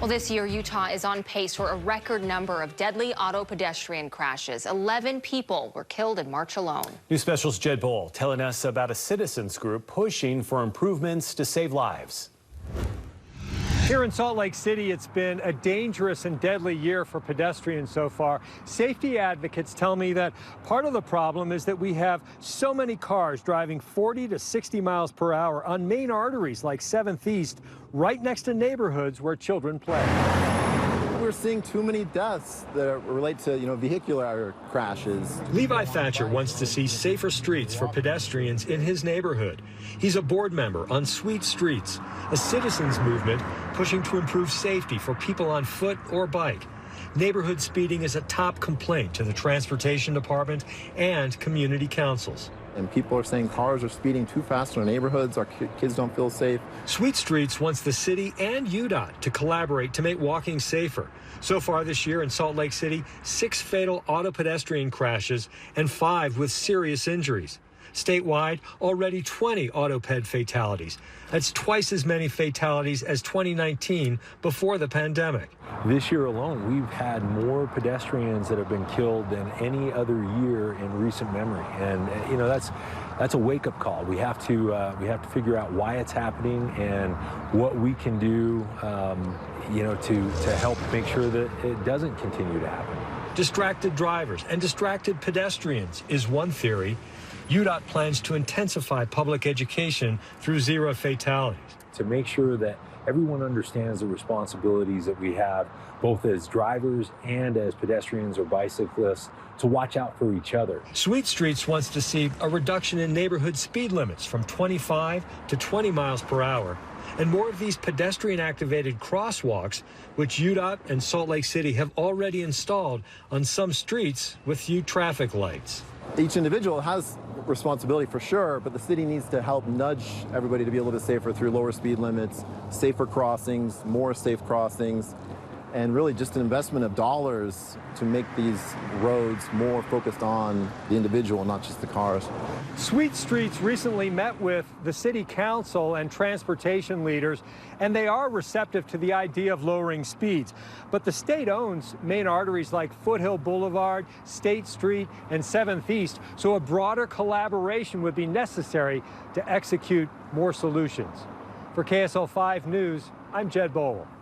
Well, this year, Utah is on pace for a record number of deadly auto-pedestrian crashes. 11 people were killed in March alone. News Special's Jed Bowl telling us about a citizens group pushing for improvements to save lives. Here in Salt Lake City, it's been a dangerous and deadly year for pedestrians so far. Safety advocates tell me that part of the problem is that we have so many cars driving 40 to 60 miles per hour on main arteries like 7th East, right next to neighborhoods where children play. We're seeing too many deaths that relate to, vehicular crashes. Levi Thatcher wants to see safer streets for pedestrians in his neighborhood. He's a board member on Sweet Streets, a citizens movement pushing to improve safety for people on foot or bike. Neighborhood speeding is a top complaint to the Transportation Department and community councils. And people are saying cars are speeding too fast in our neighborhoods. Our kids don't feel safe. Sweet Streets wants the city and UDOT to collaborate to make walking safer. So far this year in Salt Lake City, 6 fatal auto-pedestrian crashes and 5 with serious injuries. Statewide, already 20 auto-ped fatalities. That's twice as many fatalities as 2019 before the pandemic. This year alone, we've had more pedestrians that have been killed than any other year in recent memory. And, that's a wake-up call. We have to figure out why it's happening and what we can do, to help make sure that it doesn't continue to happen. Distracted drivers and distracted pedestrians is one theory. UDOT plans to intensify public education through zero fatalities. To make sure that everyone understands the responsibilities that we have, both as drivers and as pedestrians or bicyclists, to watch out for each other. Sweet Streets wants to see a reduction in neighborhood speed limits from 25 to 20 miles per hour, and more of these pedestrian-activated crosswalks, which UDOT and Salt Lake City have already installed on some streets with few traffic lights. Each individual has responsibility for sure, but the city needs to help nudge everybody to be a little bit safer through lower speed limits, safer crossings, more safe crossings, and really just an investment of dollars to make these roads more focused on the individual, not just the cars. Sweet Streets recently met with the city council and transportation leaders, and they are receptive to the idea of lowering speeds. But the state owns main arteries like Foothill Boulevard, State Street, and 7th East, so a broader collaboration would be necessary to execute more solutions. For KSL 5 News, I'm Jed Bowl.